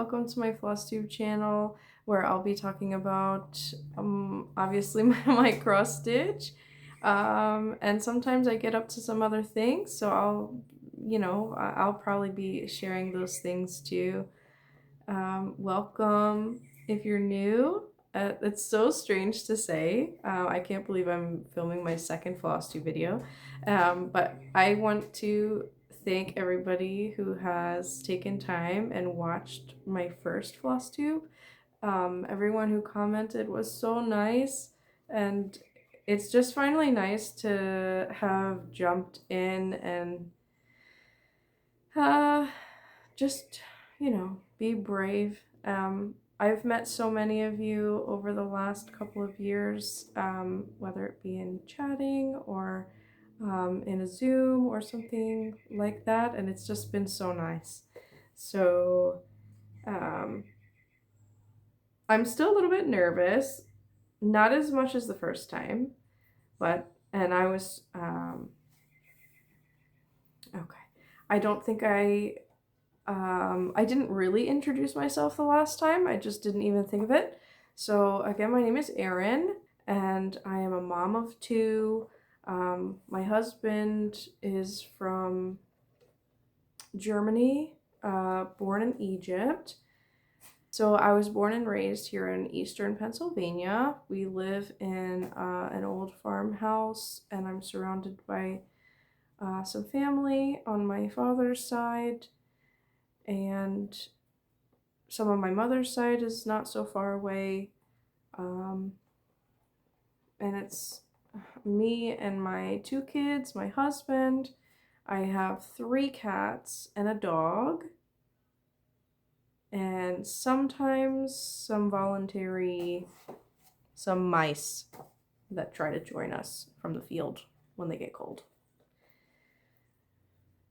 welcome to my Flosstube channel where I'll be talking about obviously my cross stitch, and sometimes I get up to some other things, so I'll probably be sharing those things too. Welcome if you're new. It's so strange to say. I can't believe I'm filming my second Flosstube video, but I want to thank everybody who has taken time and watched my first Flosstube. Everyone who commented was so nice, and it's just finally nice to have jumped in and just, be brave. I've met so many of you over the last couple of years, whether it be in chatting or in a Zoom or something like that, and it's just been so nice. So I'm still a little bit nervous, not as much as the first time, and I was, okay. I don't think I didn't really introduce myself the last time. I just didn't even think of it. So again, my name is Erin, and I am a mom of two. My husband is from Germany, born in Egypt. So I was born and raised here in Eastern Pennsylvania. We live in an old farmhouse, and I'm surrounded by some family on my father's side, and some of my mother's side is not so far away, and it's me and my two kids, my husband. I have 3 cats and a dog, and sometimes some mice that try to join us from the field when they get cold,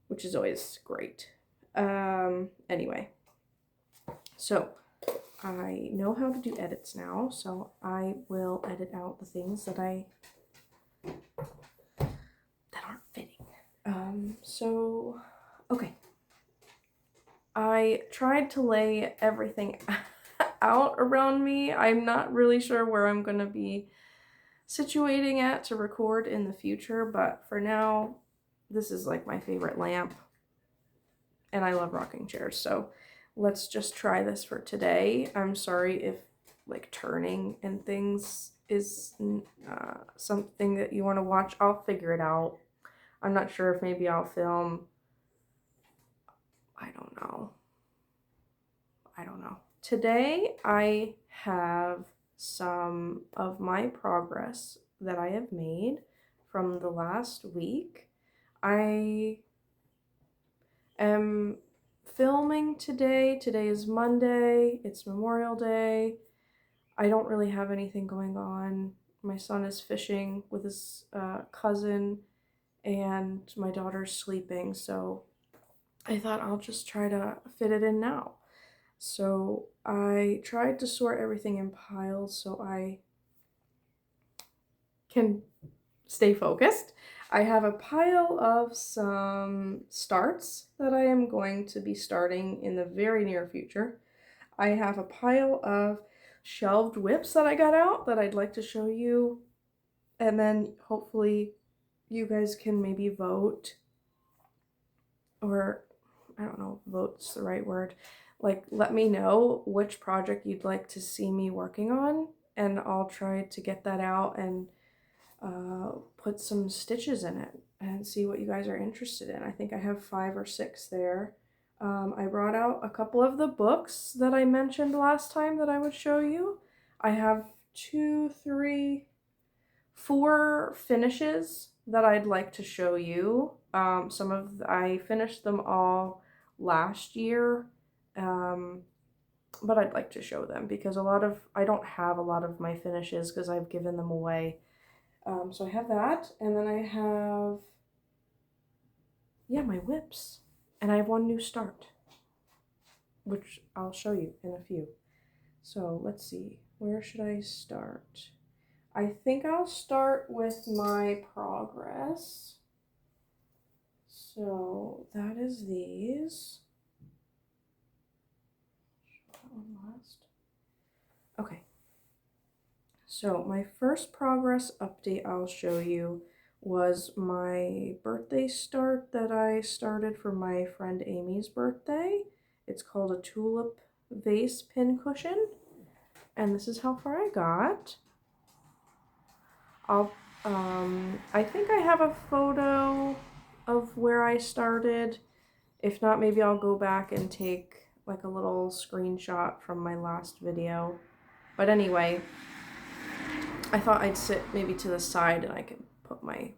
which is always great. Anyway, so I know how to do edits now, so I will edit out the things that aren't fitting. Okay. I tried to lay everything out around me. I'm not really sure where I'm going to be situating at to record in the future, but for now, this is like my favorite lamp, and I love rocking chairs, so let's just try this for today. I'm sorry if like turning and things is something that you want to watch. I'll figure it out. I'm not sure if maybe I'll film. I don't know. Today I have some of my progress that I have made from the last week. I am filming today. Today is Monday. It's Memorial Day. I don't really have anything going on. My son is fishing with his cousin, and my daughter's sleeping, so I thought I'll just try to fit it in now. So I tried to sort everything in piles so I can stay focused. I have a pile of some starts that I am going to be starting in the very near future. I have a pile of shelved whips that I got out that I'd like to show you, and then hopefully you guys can maybe vote, or I don't know if vote's the right word. Like, let me know which project you'd like to see me working on, and I'll try to get that out and put some stitches in it and see what you guys are interested in. I think I have 5 or 6 there. I brought out a couple of the books that I mentioned last time that I would show you. I have 2, 3, 4 finishes that I'd like to show you. I finished them all last year, but I'd like to show them because I don't have a lot of my finishes because I've given them away. So I have that, and then I have, my whips, and I have 1 new start, which I'll show you in a few. So let's see, where should I start? I think I'll start with my progress. So that is these. one last. Okay. So my first progress update I'll show you was my birthday start that I started for my friend Amy's birthday. It's called a tulip vase pin cushion, and this is how far I got. I think I have a photo of where I started. If not, maybe I'll go back and take like a little screenshot from my last video. But anyway, I thought I'd sit maybe to the side and I could pop my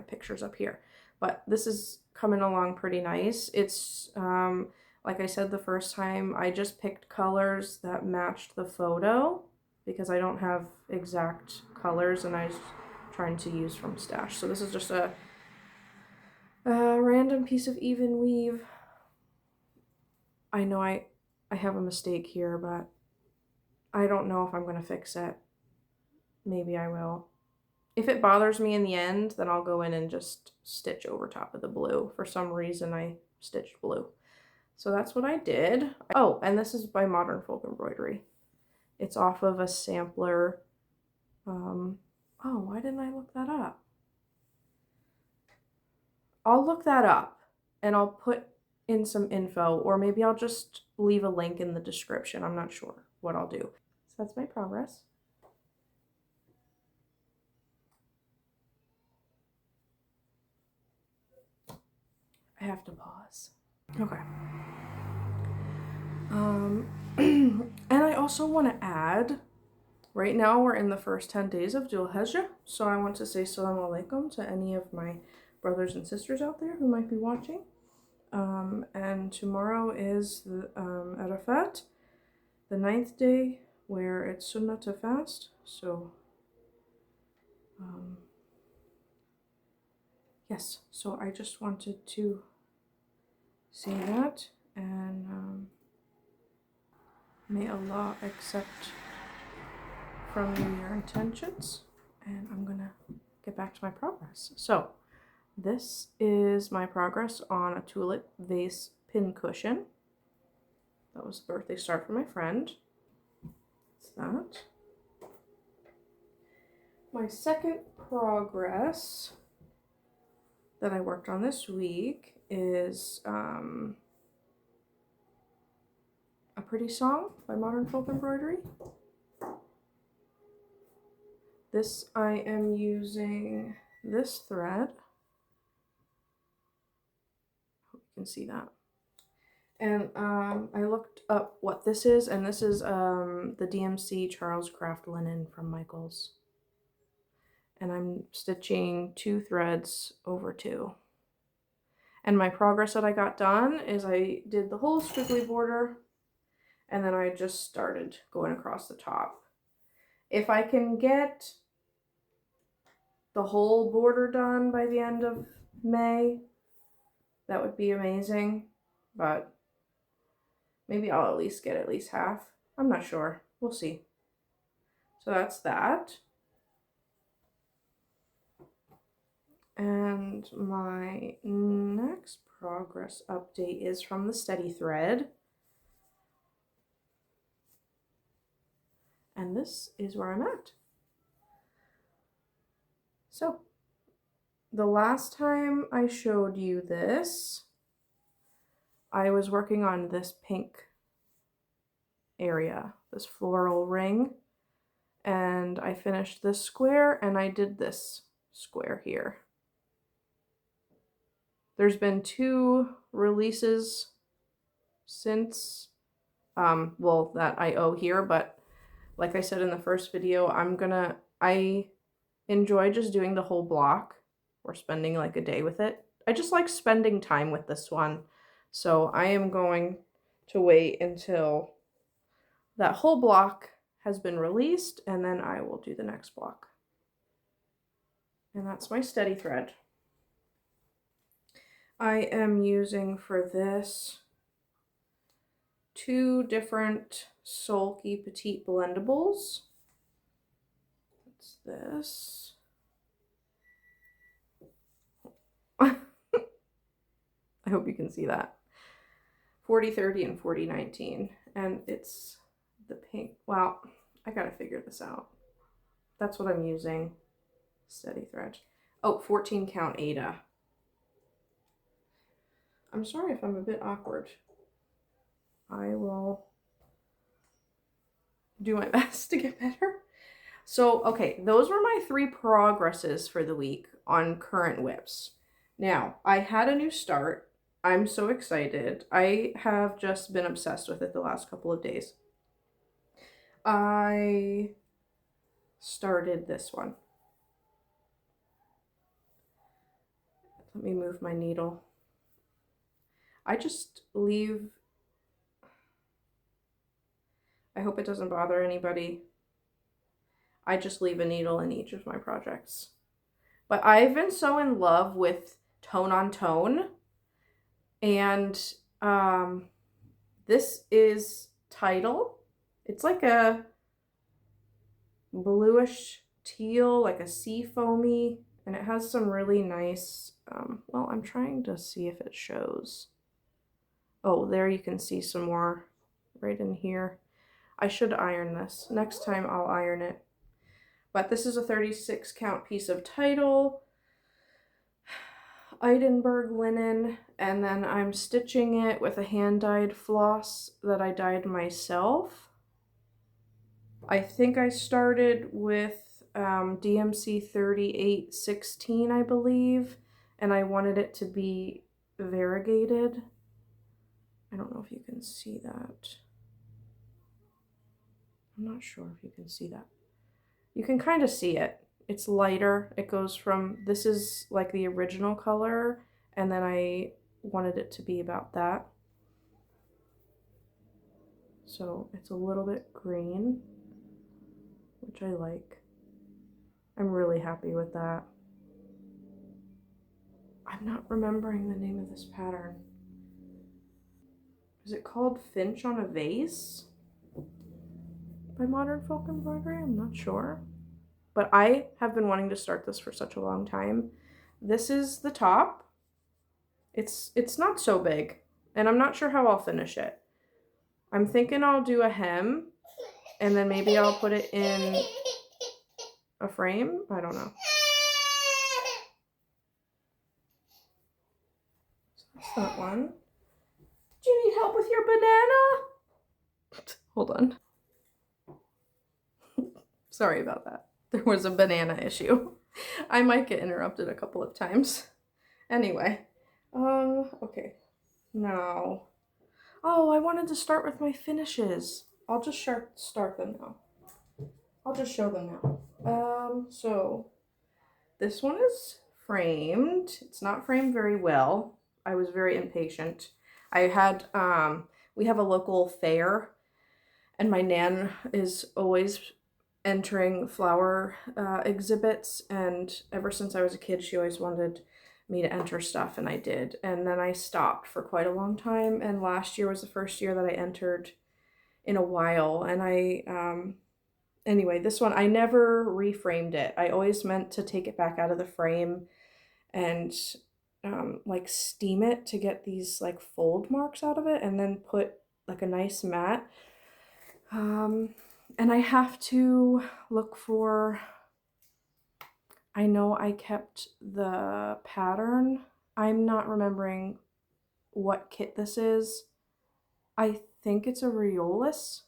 pictures up here. But this is coming along pretty nice. It's, like I said the first time, I just picked colors that matched the photo because I don't have exact colors and I was trying to use from stash. So this is just a random piece of even weave. I know I have a mistake here, but I don't know if I'm going to fix it. Maybe I will. If it bothers me in the end, then I'll go in and just stitch over top of the blue. For some reason, I stitched blue. So that's what I did. Oh, and this is by Modern Folk Embroidery. It's off of a sampler. Oh, why didn't I look that up? I'll look that up and I'll put in some info, or maybe I'll just leave a link in the description. I'm not sure what I'll do. So that's my progress. I have to pause. Okay. And I also want to add, right now we're in the first 10 days of Dhul Hijjah, so I want to say Assalamu Alaykum to any of my brothers and sisters out there who might be watching. And tomorrow is the Arafat, the 9th day, where it's sunnah to fast. So, yes, so I just wanted to say that, and may Allah accept from you your intentions, and I'm gonna get back to my progress. So this is my progress on a tulip vase pin cushion. That was the birthday start for my friend. That's that. My second progress that I worked on this week is a pretty song by Modern Folk Embroidery. This, I am using this thread. Hope you can see that. And I looked up what this is, and this is the DMC Charles Craft linen from Michaels. And I'm stitching 2 threads over 2. And my progress that I got done is I did the whole squiggly border, and then I just started going across the top. If I can get the whole border done by the end of May, that would be amazing, but maybe I'll at least get half. I'm not sure. We'll see. So that's that. And my next progress update is from the steady thread. And this is where I'm at. So, the last time I showed you this, I was working on this pink area, this floral ring, and I finished this square and I did this square here. There's been 2 releases since, well, that I owe here, but like I said in the first video, I enjoy just doing the whole block or spending like a day with it. I just like spending time with this one. So I am going to wait until that whole block has been released, and then I will do the next block. And that's my steady thread. I am using for this 2 different Sulky Petite Blendables. That's this. I hope you can see that. 4030 and 4019. and it's the pink. Wow, I gotta figure this out. That's what I'm using. Steady thread. Oh, 14 count Ada. I'm sorry if I'm a bit awkward. I will do my best to get better. So, okay, those were my 3 progresses for the week on current whips. Now, I had a new start. I'm so excited. I have just been obsessed with it the last couple of days. I started this one. Let me move my needle. I just leave, I hope it doesn't bother anybody. I just leave a needle in each of my projects. But I've been so in love with tone on tone. And this is Tidal. It's like a bluish teal, like a sea foamy. And it has some really nice, well, I'm trying to see if it shows. Oh, there you can see some more right in here. I should iron this. Next time I'll iron it. But this is a 36 count piece of Tidal, Edinburgh linen, and then I'm stitching it with a hand-dyed floss that I dyed myself. I think I started with DMC 3816, I believe, and I wanted it to be variegated. I don't know if you can see that. I'm not sure if you can see that. You can kind of see it. It's lighter. It goes from, this is like the original color, and then I wanted it to be about that. So it's a little bit green, which I like. I'm really happy with that. I'm not remembering the name of this pattern. Is it called Finch on a Vase by Modern Folk Embroidery? I'm not sure. But I have been wanting to start this for such a long time. This is the top. It's not so big, and I'm not sure how I'll finish it. I'm thinking I'll do a hem, and then maybe I'll put it in a frame. I don't know. So that's that one. Do you need help with your banana? Hold on. Sorry about that. There was a banana issue. I might get interrupted a couple of times. Anyway, okay. Now, oh, I wanted to start with my finishes. I'll just start them now. I'll just show them now. So this one is framed. It's not framed very well. I was very impatient. I had, we have a local fair, and my nan is always entering flower exhibits, and ever since I was a kid, she always wanted me to enter stuff, and I did. And then I stopped for quite a long time, and last year was the first year that I entered in a while. And I, anyway, this one, I never reframed it. I always meant to take it back out of the frame and like steam it to get these like fold marks out of it, and then put like a nice mat. And I have to look for, I know I kept the pattern. I'm not remembering what kit this is. I think it's a Riolis.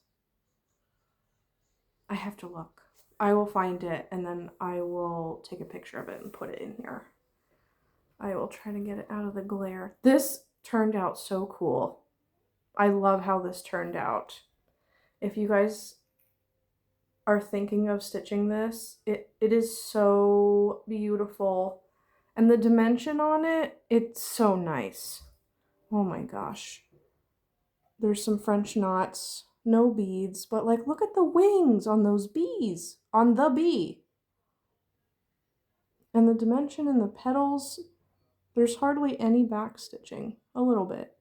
I have to look. I will find it, and then I will take a picture of it and put it in here. I will try to get it out of the glare. This turned out so cool. I love how this turned out. If you guys are thinking of stitching this, it is so beautiful. And the dimension on it, it's so nice. Oh my gosh. There's some French knots, no beads, but like look at the wings on those bees, on the bee. And the dimension in the petals, there's hardly any back stitching. A little bit.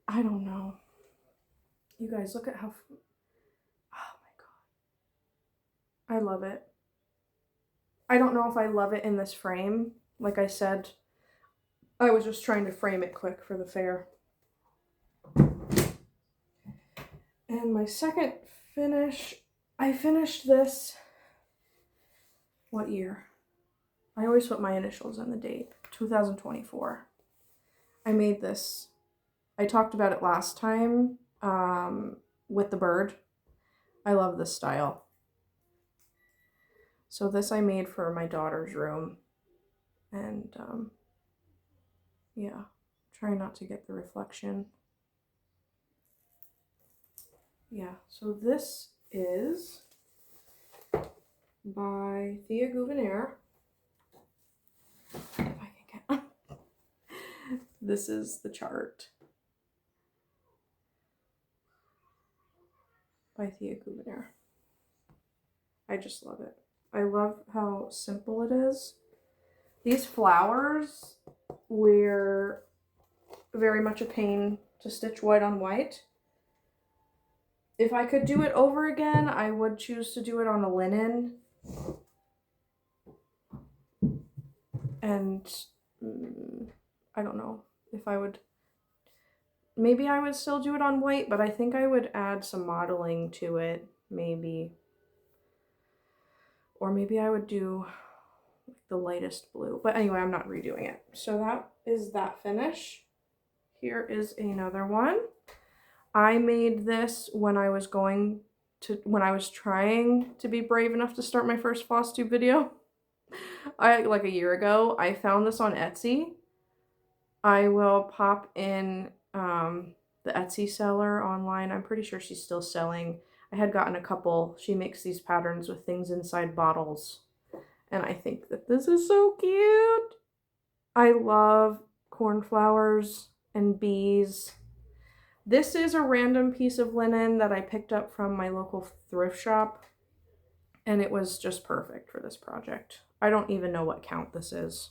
I don't know. You guys, look at how, oh my God. I love it. I don't know if I love it in this frame. Like I said, I was just trying to frame it quick for the fair. And my second finish, I finished this, what year? I always put my initials in the date, 2024. I made this, I talked about it last time with the bird. I love this style. So this I made for my daughter's room. And yeah, try not to get the reflection. Yeah, so this is by Thea Gouverneur. If I can get this is the chart by Thea Gouverneur. I just love it. I love how simple it is. These flowers were very much a pain to stitch white on white. If I could do it over again, I would choose to do it on a linen. And I don't know if I would, maybe I would still do it on white, but I think I would add some modeling to it, maybe. Or maybe I would do the lightest blue. But anyway, I'm not redoing it. So that is that finish. Here is another one. I made this when I was trying to be brave enough to start my first Flosstube video. Like a year ago. I found this on Etsy. I will pop in the Etsy seller online. I'm pretty sure she's still selling. I had gotten a couple. She makes these patterns with things inside bottles. And I think that this is so cute. I love cornflowers and bees. This is a random piece of linen that I picked up from my local thrift shop. And it was just perfect for this project. I don't even know what count this is.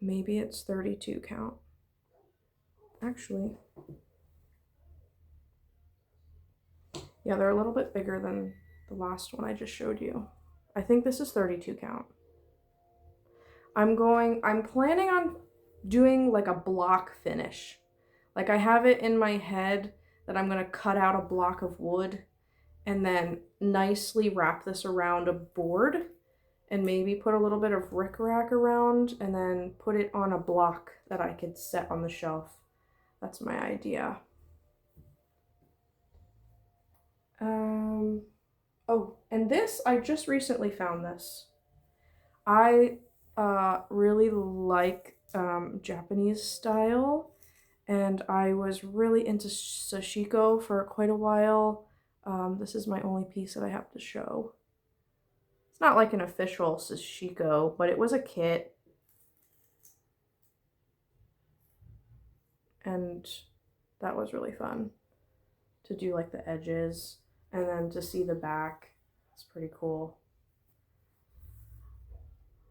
Maybe it's 32 count. Actually. Yeah, they're a little bit bigger than the last one I just showed you. I think this is 32 count. I'm planning on doing like a block finish. Like I have it in my head that I'm gonna cut out a block of wood and then nicely wrap this around a board and maybe put a little bit of rickrack around and then put it on a block that I could set on the shelf. That's my idea. Oh, and this, I just recently found this. I really like Japanese style, and I was really into sashiko for quite a while. This is my only piece that I have to show. It's not like an official sashiko, but it was a kit. And that was really fun to do like the edges and then to see the back. It's pretty cool.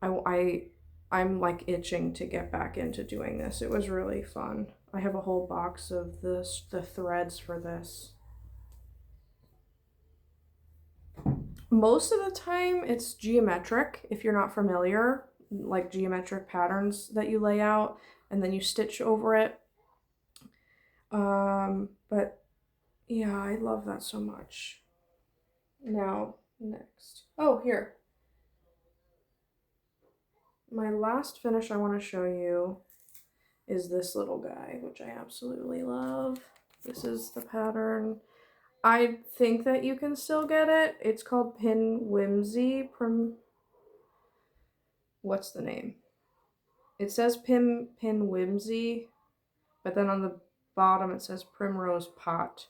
I'm like itching to get back into doing this. It was really fun. I have a whole box of the threads for this. Most of the time it's geometric, if you're not familiar, like geometric patterns that you lay out and then you stitch over it. But yeah, I love that so much. Now, next. Oh, here. My last finish I want to show you is this little guy, which I absolutely love. This is the pattern. I think that you can still get it. It's called Pin Whimsy. What's the name? It says Pin Whimsy, but then on the bottom it says Primrose Pot.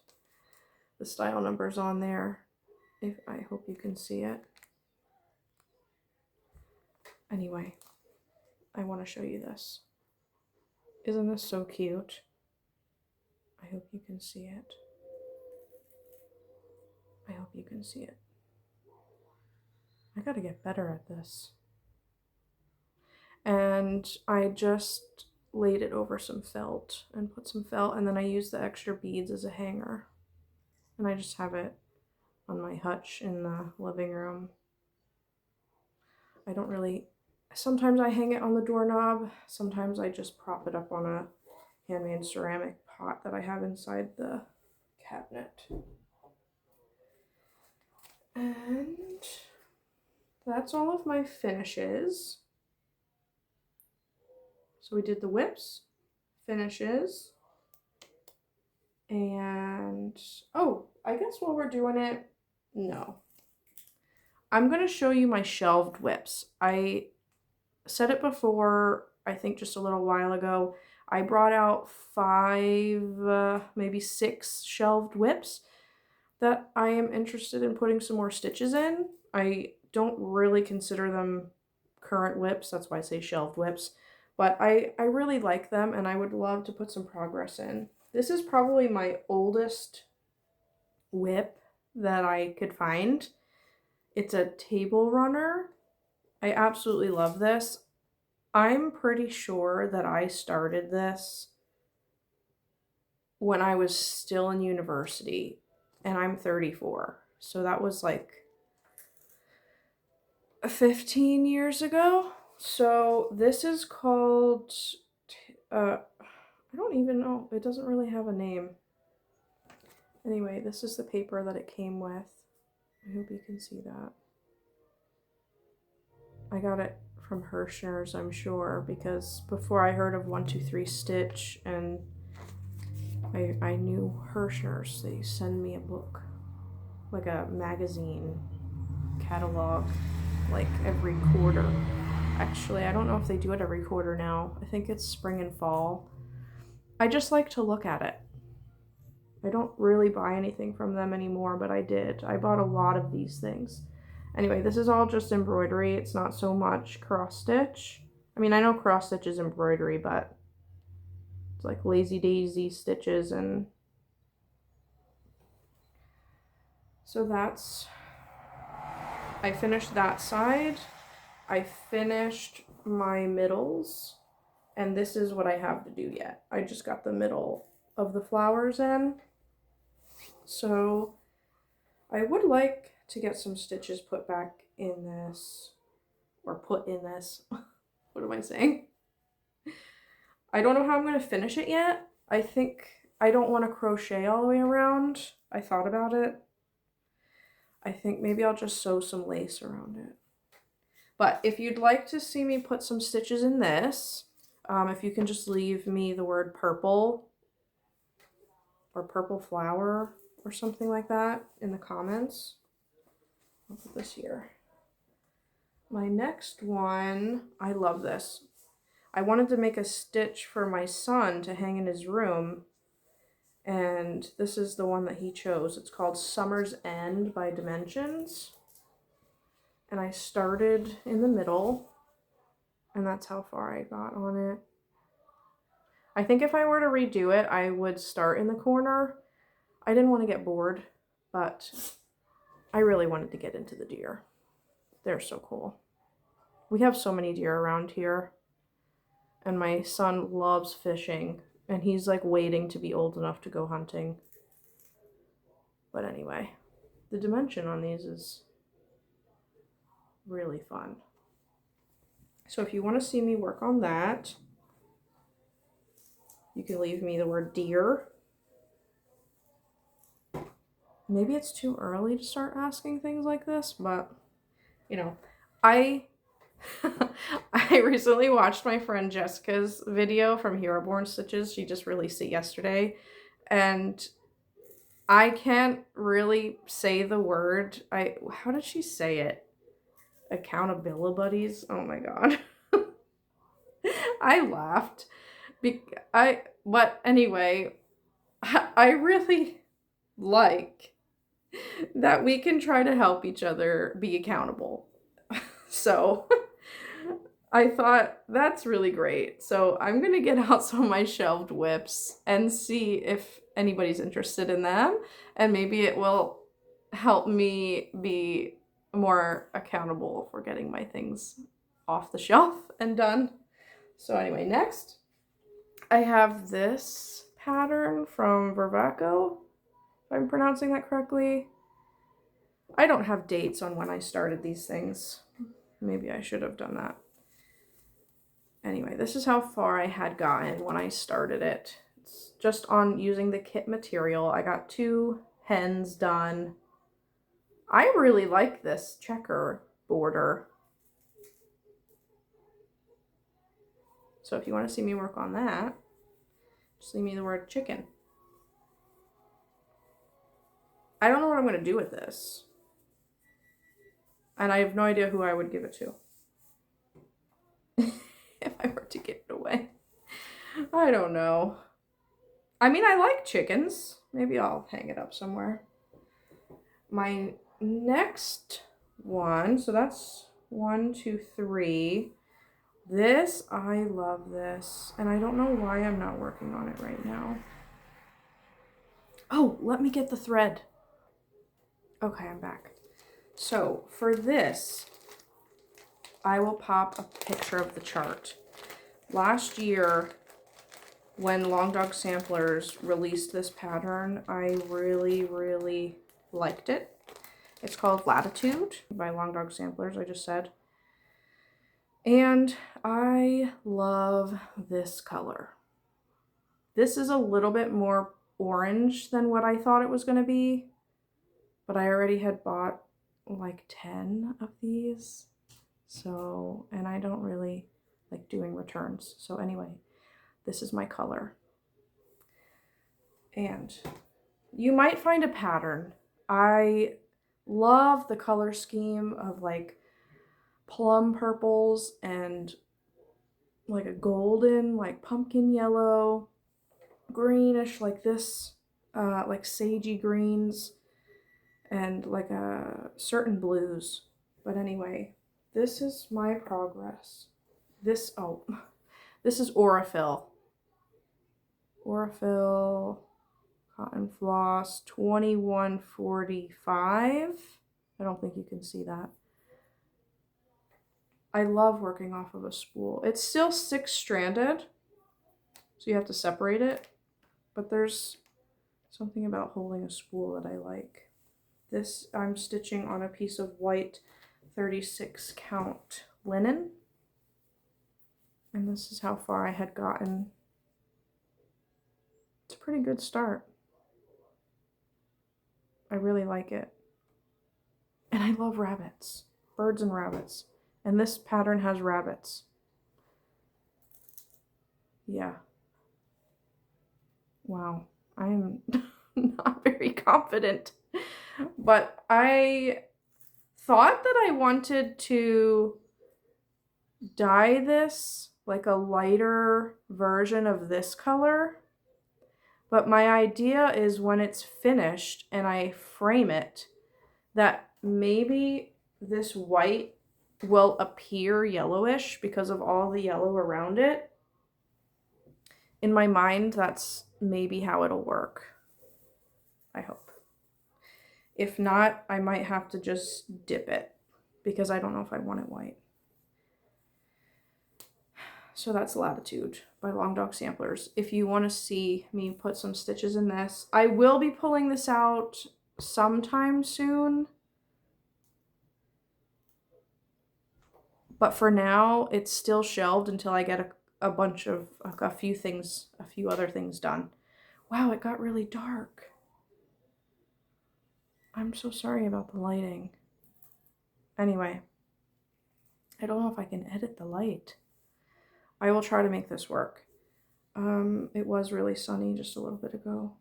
The style number's on there. I hope you can see it. Anyway, I want to show you this. Isn't this so cute? I hope you can see it. I hope you can see it. I gotta get better at this. And I just laid it over some felt and put some felt, and then I used the extra beads as a hanger. And I just have it on my hutch in the living room. I don't really, sometimes I hang it on the doorknob, sometimes I just prop it up on a handmade ceramic pot that I have inside the cabinet. And that's all of my finishes. So we did the whips, finishes, and oh, I guess while we're doing it, no. I'm going to show you my shelved whips. I said it before, I think just a little while ago. I brought out 5, maybe 6 shelved whips that I am interested in putting some more stitches in. I don't really consider them current whips, that's why I say shelved whips, but I really like them and I would love to put some progress in. This is probably my oldest whip that I could find. It's a table runner. I absolutely love this. I'm pretty sure that I started this when I was still in university, and I'm 34. So that was like 15 years ago. So this is called, I don't even know. It doesn't really have a name. Anyway, this is the paper that it came with. I hope you can see that. I got it from Hirschner's, I'm sure, because before I heard of 123 Stitch and I knew Hirschner's, they send me a book, like a magazine catalog, like every quarter. Actually, I don't know if they do it every quarter now. I think it's spring and fall. I just like to look at it. I don't really buy anything from them anymore, but I did. I bought a lot of these things. Anyway, this is all just embroidery. It's not so much cross stitch. I mean, I know cross stitch is embroidery, but it's like lazy daisy stitches. And so that's, I finished that side. I finished my middles, and this is what I have to do yet. I just got the middle of the flowers in. So I would like to get some stitches put back in this, or put in this. What am I saying? I don't know how I'm going to finish it yet. I think I don't want to crochet all the way around. I thought about it. I think maybe I'll just sew some lace around it. But if you'd like to see me put some stitches in this, if you can just leave me the word purple or purple flower or something like that in the comments. I'll put this here. My next one, I love this. I wanted to make a stitch for my son to hang in his room, and this is the one that he chose. It's called Summer's End by Dimensions. And I started in the middle, and that's how far I got on it. I think if I were to redo it, I would start in the corner. I didn't want to get bored, but I really wanted to get into the deer. They're so cool. We have so many deer around here, and my son loves fishing, and he's like waiting to be old enough to go hunting. But anyway, the dimension on these is really fun. So if you want to see me work on that, you can leave me the word deer. Maybe it's too early to start asking things like this, but you know, I recently watched my friend Jessica's video from Hero Born Stitches. She just released it yesterday, and I can't really say the word. How did she say it? Accountability buddies. Oh my god. I laughed. But anyway, I really like that we can try to help each other be accountable. So I thought that's really great. So I'm going to get out some of my shelved whips and see if anybody's interested in them. And maybe it will help me be more accountable for getting my things off the shelf and done. So anyway, next I have this pattern from Vervaco, if I'm pronouncing that correctly. I don't have dates on when I started these things. Maybe I should have done that. Anyway, this is how far I had gotten when I started it. just on using the kit material. I got 2 hens done. I really like this checker border. So if you want to see me work on that, just leave me the word chicken. I don't know what I'm going to do with this. And I have no idea who I would give it to. If I were to give it away. I don't know. I mean, I like chickens. Maybe I'll hang it up somewhere. My next one, so that's 1, 2, 3. This, I love this. And I don't know why I'm not working on it right now. Oh, let me get the thread. Okay, I'm back. So for this, I will pop a picture of the chart. Last year, when Long Dog Samplers released this pattern, I really, really liked it. It's called Latitude by Long Dog Samplers, I just said. And I love this color. This is a little bit more orange than what I thought it was going to be, but I already had bought like 10 of these. So, and I don't really like doing returns. So anyway, this is my color. And you might find a pattern. I love the color scheme of like plum purples and like a golden, like pumpkin yellow, greenish like this, like sagey greens, and like a certain blues. But anyway, this is my progress. This is Aurifil. Aurifil Cotton Floss 2145. I don't think you can see that. I love working off of a spool. It's still 6-stranded, so you have to separate it, but there's something about holding a spool that I like. This I'm stitching on a piece of white 36 count linen, and this is how far I had gotten. It's a pretty good start. I really like it. And I love rabbits, birds and rabbits. And this pattern has rabbits. Yeah. Wow. I am not very confident. But I thought that I wanted to dye this like a lighter version of this color. But my idea is when it's finished and I frame it, that maybe this white will appear yellowish because of all the yellow around it. In my mind, that's maybe how it'll work. I hope. If not, I might have to just dip it because I don't know if I want it white. So that's Latitude by Long Dog Samplers. If you want to see me put some stitches in this, I will be pulling this out sometime soon. But for now, it's still shelved until I get a few other things done. Wow, it got really dark. I'm so sorry about the lighting. Anyway, I don't know if I can edit the light. I will try to make this work. It was really sunny just a little bit ago.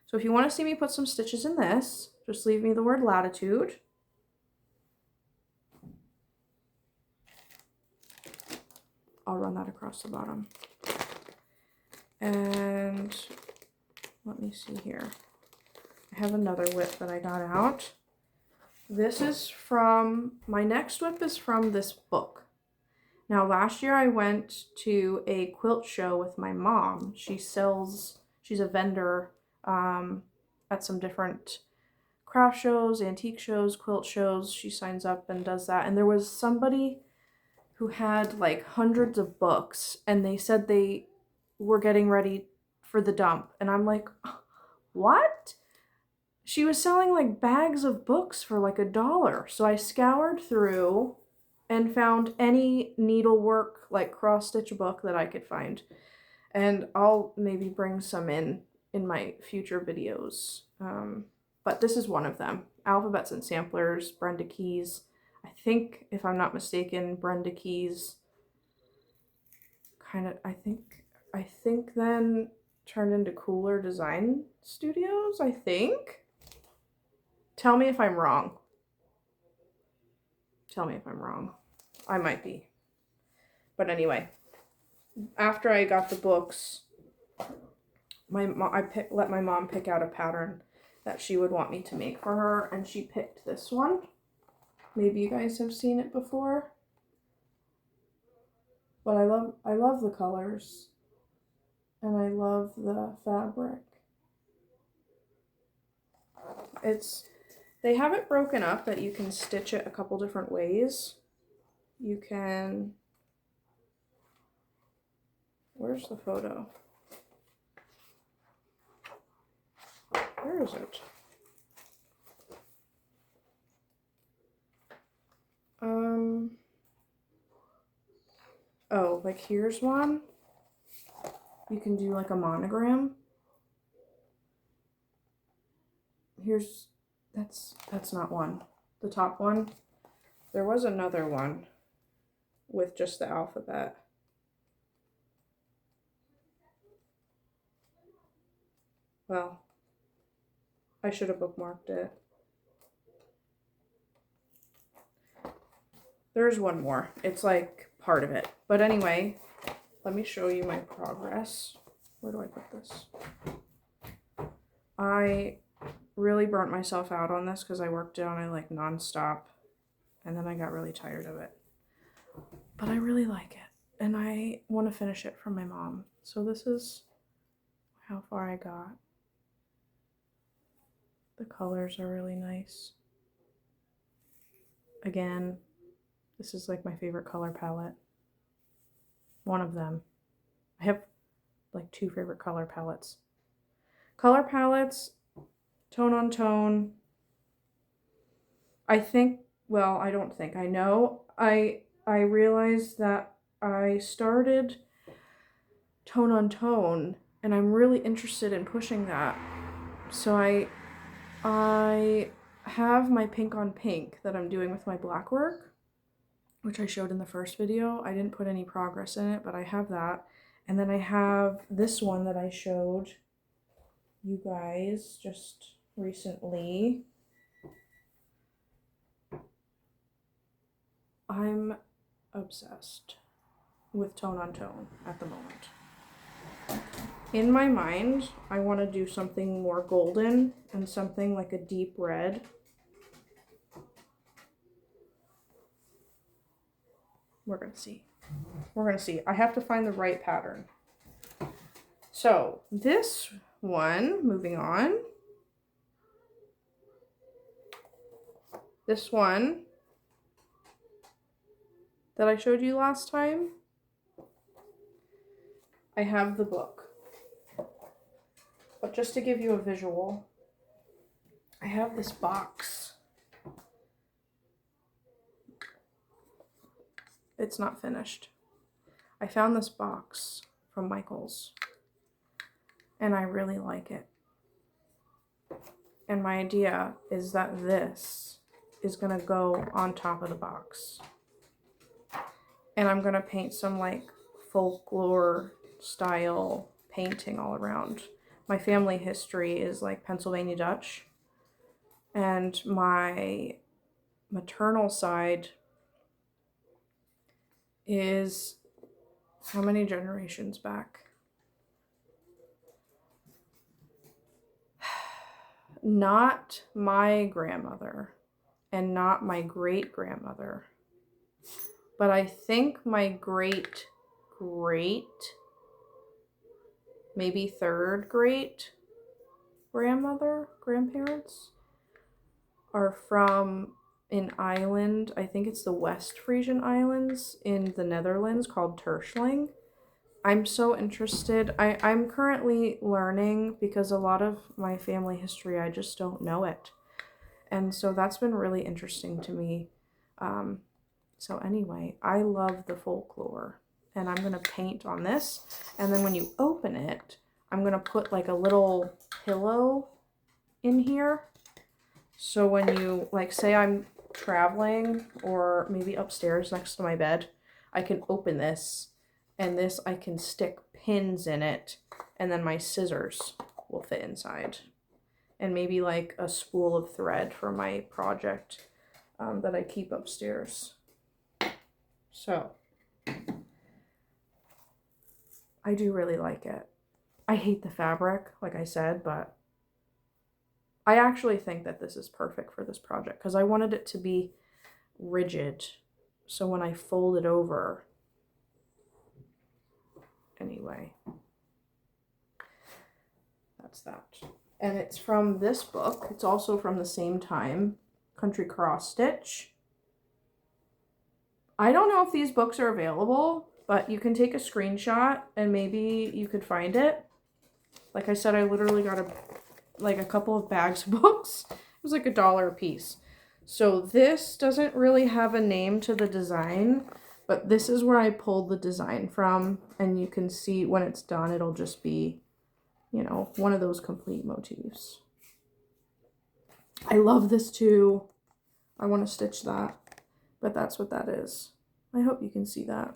So if you want to see me put some stitches in this, just leave me the word Latitude. I'll run that across the bottom. And let me see here. I have another whip that I got out. This is from, my next whip is from this book. Now last year I went to a quilt show with my mom. She's a vendor at some different craft shows, antique shows, quilt shows. She signs up and does that. And there was somebody who had like hundreds of books, and they said they were getting ready for the dump. And I'm like, what? She was selling like bags of books for like $1. So I scoured through and found any needlework, like cross stitch book that I could find. And I'll maybe bring some in my future videos. But this is one of them. Alphabets and Samplers, Brenda Keys. I think, if I'm not mistaken, Brenda Keys kind of, I think then turned into Cooler Design Studios, I think. Tell me if I'm wrong. Tell me if I'm wrong. I might be. But anyway, after I got the books, let my mom pick out a pattern that she would want me to make for her, and she picked this one. Maybe you guys have seen it before. But I love the colors, and I love the fabric. They have it broken up that you can stitch it a couple different ways. You can, where's the photo? Where is it? Oh, like here's one. You can do like a monogram. That's not one. The top one. There was another one with just the alphabet. Well, I should have bookmarked it. There's one more. It's like part of it. But anyway, let me show you my progress. Where do I put this? I really burnt myself out on this because I worked on it like nonstop, and then I got really tired of it. But I really like it, and I want to finish it for my mom. So this is how far I got. The colors are really nice. Again, this is like my favorite color palette. One of them. I have like 2 favorite color palettes. Color palettes, tone on tone. I think, well, I don't think, I know. I realized that I started tone on tone, and I'm really interested in pushing that. So I have my pink on pink that I'm doing with my black work, which I showed in the first video. I didn't put any progress in it, but I have that. And then I have this one that I showed you guys just recently. I'm obsessed with tone on tone at the moment. In my mind, I want to do something more golden and something like a deep red. We're going to see. We're going to see. I have to find the right pattern. So this one, moving on. This one that I showed you last time, I have the book. But just to give you a visual, I have this box. It's not finished. I found this box from Michael's, and I really like it. And my idea is that this is gonna go on top of the box. And I'm gonna paint some like folklore style painting all around. My family history is like Pennsylvania Dutch, and my maternal side is how many generations back? Not my grandmother and not my great grandmother, but I think my great, maybe third great grandparents are from an island. I think it's the West Frisian Islands in the Netherlands called Terschelling. I'm so interested. I'm currently learning because a lot of my family history, I just don't know it. And so that's been really interesting to me. So anyway, I love the folklore. and I'm going to paint on this. And then when you open it, I'm going to put like a little pillow in here. So when you, like, say I'm traveling or maybe upstairs next to my bed, I can open this, and this I can stick pins in it, and then my scissors will fit inside. And maybe like a spool of thread for my project that I keep upstairs. So I do really like it. I hate the fabric, like I said, but I actually think that this is perfect for this project because I wanted it to be rigid. So when I fold it over, anyway, that's that. And it's from this book. It's also from the same time, Country Cross Stitch. I don't know if these books are available, but you can take a screenshot and maybe you could find it. Like I said, I literally got a couple of bags of books. It was like $1 a piece. So this doesn't really have a name to the design, but this is where I pulled the design from, and you can see when it's done, it'll just be, you know, one of those complete motifs. I love this too. I want to stitch that, but that's what that is. I hope you can see that.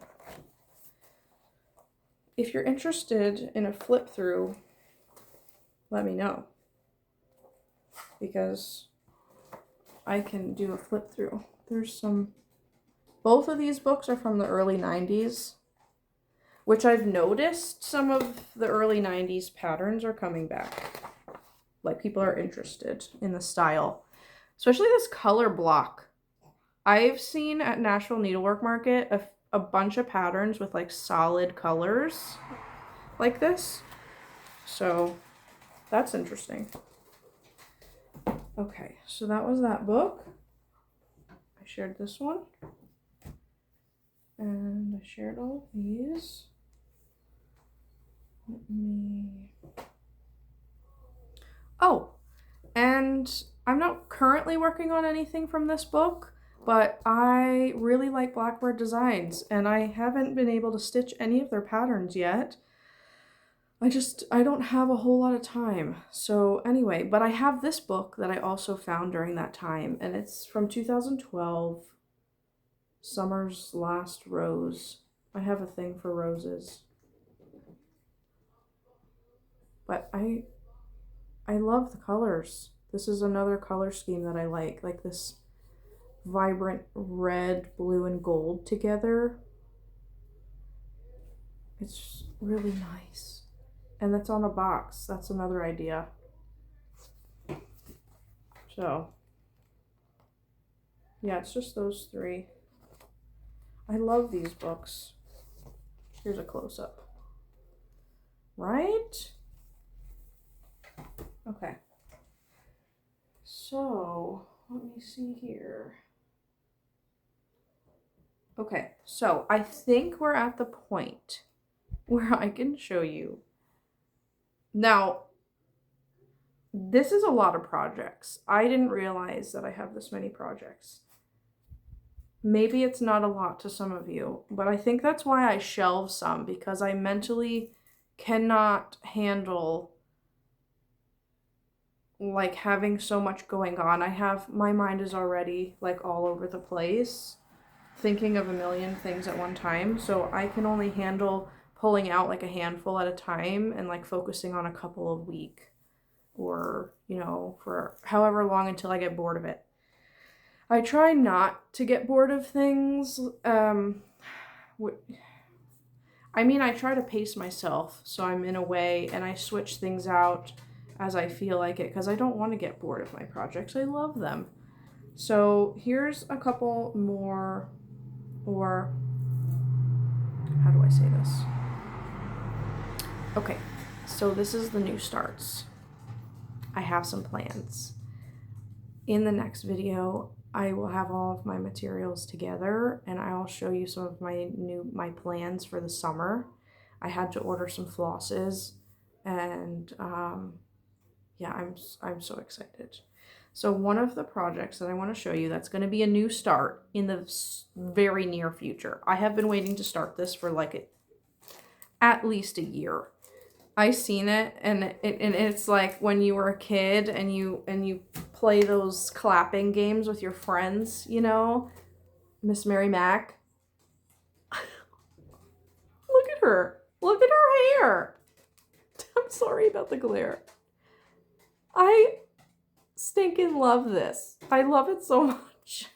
If you're interested in a flip through, let me know, because I can do a flip through. There's some, both of these books are from the early 90s, which I've noticed some of the early 90s patterns are coming back. Like, people are interested in the style, especially this color block. I've seen at Nashville Needlework Market a bunch of patterns with like solid colors like this. So that's interesting. Okay, so that was that book. I shared this one. And I shared all of these. Oh, and I'm not currently working on anything from this book, but I really like Blackbird Designs, and I haven't been able to stitch any of their patterns yet. I don't have a whole lot of time. So anyway, but I have this book that I also found during that time, and it's from 2012, Summer's Last Rose. I have a thing for roses. But I love the colors. This is another color scheme that I like this vibrant red, blue, and gold together. It's really nice. And that's on a box. That's another idea. So, yeah, it's just those three. I love these books. Here's a close-up. Right? Okay. So, let me see here. Okay, so I think we're at the point where I can show you. Now, this is a lot of projects. I didn't realize that I have this many projects. Maybe it's not a lot to some of you, but I think that's why I shelve some, because I mentally cannot handle like having so much going on. My mind is already like all over the place, thinking of a million things at one time. So I can only handle pulling out like a handful at a time and like focusing on a couple a week, or, you know, for however long until I get bored of it. I try not to get bored of things. I try to pace myself so I'm in a way, and I switch things out as I feel like it, because I don't want to get bored of my projects. I love them. So here's a couple more, or how do I say this? Okay, so this is the new starts. I have some plans. In the next video, I will have all of my materials together, and I'll show you some of my plans for the summer. I had to order some flosses, and yeah, I'm so excited. So one of the projects that I want to show you that's going to be a new start in the very near future. I have been waiting to start this for like at least a year. I seen it and it's like when you were a kid and you play those clapping games with your friends, you know, Miss Mary Mac. Look at her. Look at her hair. I'm sorry about the glare. I stinking love this. I love it so much.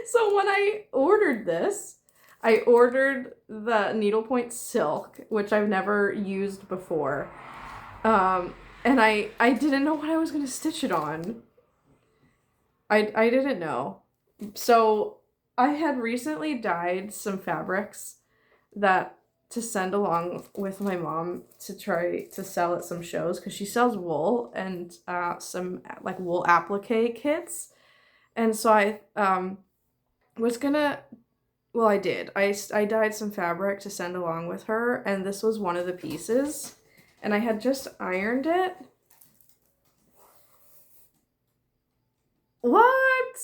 So when I ordered this, I ordered the needlepoint silk, which I've never used before. And I didn't know what I was going to stitch it on. I didn't know. So I had recently dyed some fabrics that to send along with my mom to try to sell at some shows, because she sells wool and some like wool applique kits. And so I was gonna, well, I did. I dyed some fabric to send along with her, and this was one of the pieces. And I had just ironed it. What?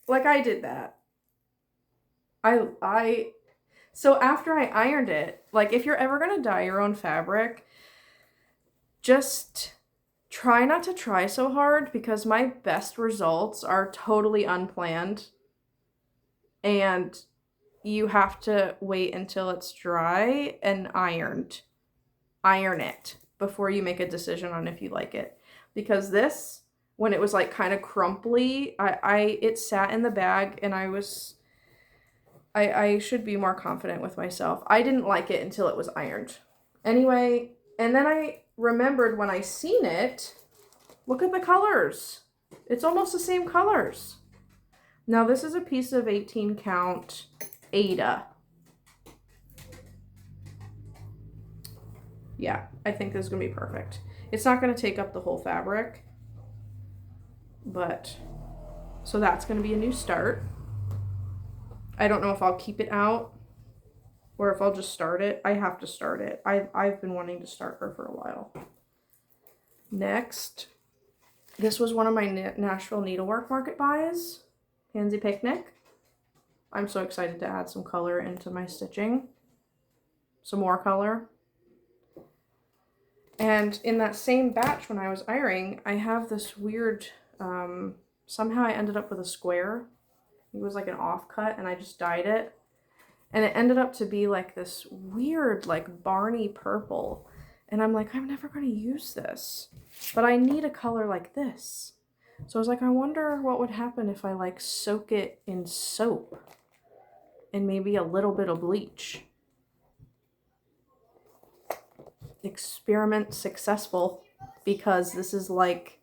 Like I did that. So after I ironed it, like if you're ever going to dye your own fabric, just try not to try so hard, because my best results are totally unplanned. And you have to wait until it's dry and ironed. Iron it before you make a decision on if you like it. Because this, when it was like kind of crumply, it sat in the bag and I should be more confident with myself. I didn't like it until it was ironed. Anyway, and then I remembered when I seen it, look at the colors. It's almost the same colors. Now this is a piece of 18 count Ada. Yeah, I think this is gonna be perfect. It's not gonna take up the whole fabric, but, so that's gonna be a new start. I don't know if I'll keep it out or if I'll just start it. I have to start it. I've been wanting to start her for a while. Next, this was one of my Nashville Needlework Market buys. Pansy Picnic. I'm so excited to add some color into my stitching. Some more color. And in that same batch when I was ironing, I have this weird, somehow I ended up with a square. It was like an offcut and I just dyed it. And it ended up to be like this weird, like Barney purple. And I'm like, I'm never going to use this. But I need a color like this. So I was like, I wonder what would happen if I like soak it in soap. And maybe a little bit of bleach. Experiment successful. Because this is like,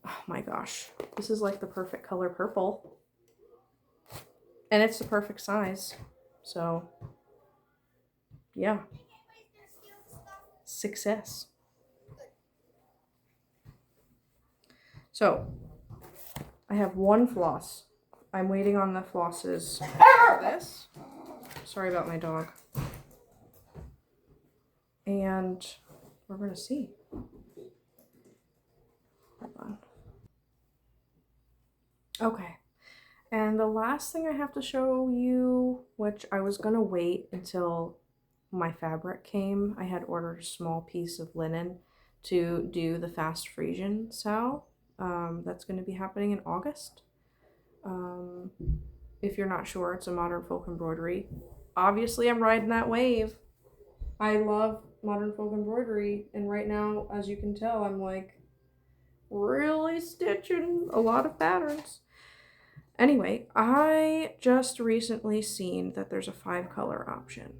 oh my gosh. This is like the perfect color purple. And it's the perfect size. So, yeah. Success. So, I have one floss. I'm waiting on the flosses for this. Sorry about my dog. And we're going to see. Hold on. Okay. And the last thing I have to show you, which I was going to wait until my fabric came. I had ordered a small piece of linen to do the fast Frisian sew. That's going to be happening in August. If you're not sure, it's a modern folk embroidery. Obviously, I'm riding that wave. I love modern folk embroidery. And right now, as you can tell, I'm like really stitching a lot of patterns. Anyway, I just recently seen that there's a 5-color option.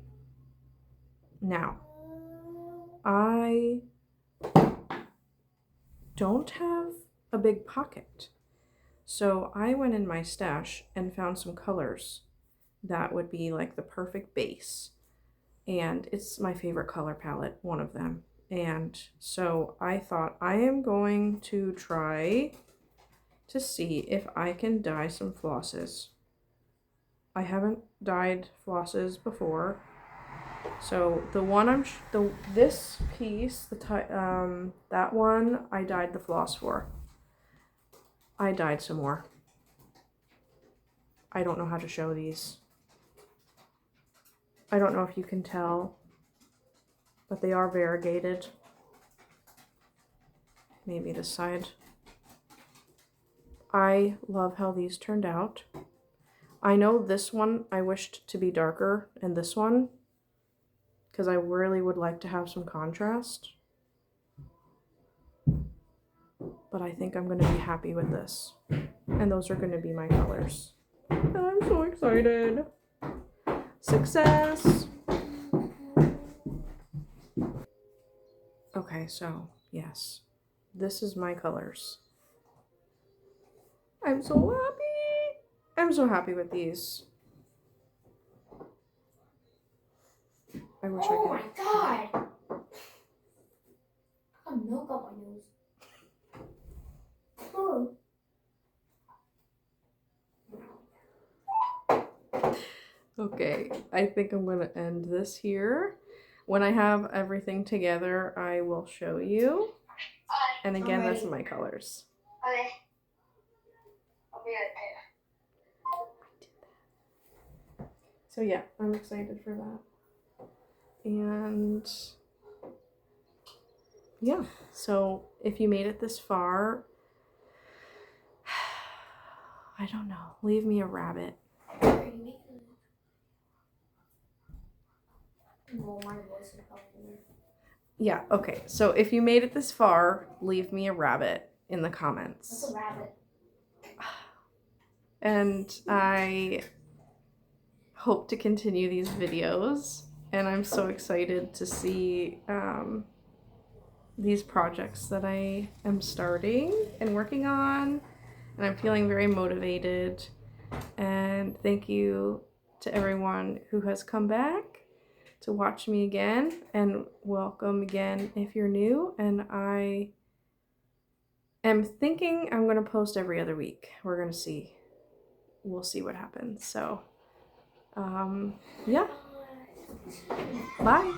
Now, I don't have a big pocket. So I went in my stash and found some colors that would be like the perfect base. And it's my favorite color palette, one of them. And so I thought I am going to try to see if I can dye some flosses. I haven't dyed flosses before. So the one this piece, that one I dyed the floss for. I dyed some more. I don't know how to show these. I don't know if you can tell, but they are variegated. Maybe this side. I love how these turned out. I know this one I wished to be darker, and this one, because I really would like to have some contrast. But I think I'm going to be happy with this. And those are going to be my colors. And I'm so excited. Success! Okay, so, yes. This is my colors. I'm so happy! I'm so happy with these. I wish I could. Oh my god! I got milk on my nose. Okay, I think I'm going to end this here. When I have everything together, I will show you. And again, that's my colors. Okay. I'll be right there. So yeah, I'm excited for that. And yeah, so if you made it this far, I don't know, leave me a rabbit. Yeah, okay, so if you made it this far, leave me a rabbit in the comments. What's a rabbit? And I hope to continue these videos, and I'm so excited to see these projects that I am starting and working on, and I'm feeling very motivated. And thank you to everyone who has come back to watch me again, and welcome again if you're new. And I am thinking I'm going to post every other week. We're going to see. We'll see what happens. So, yeah. Bye.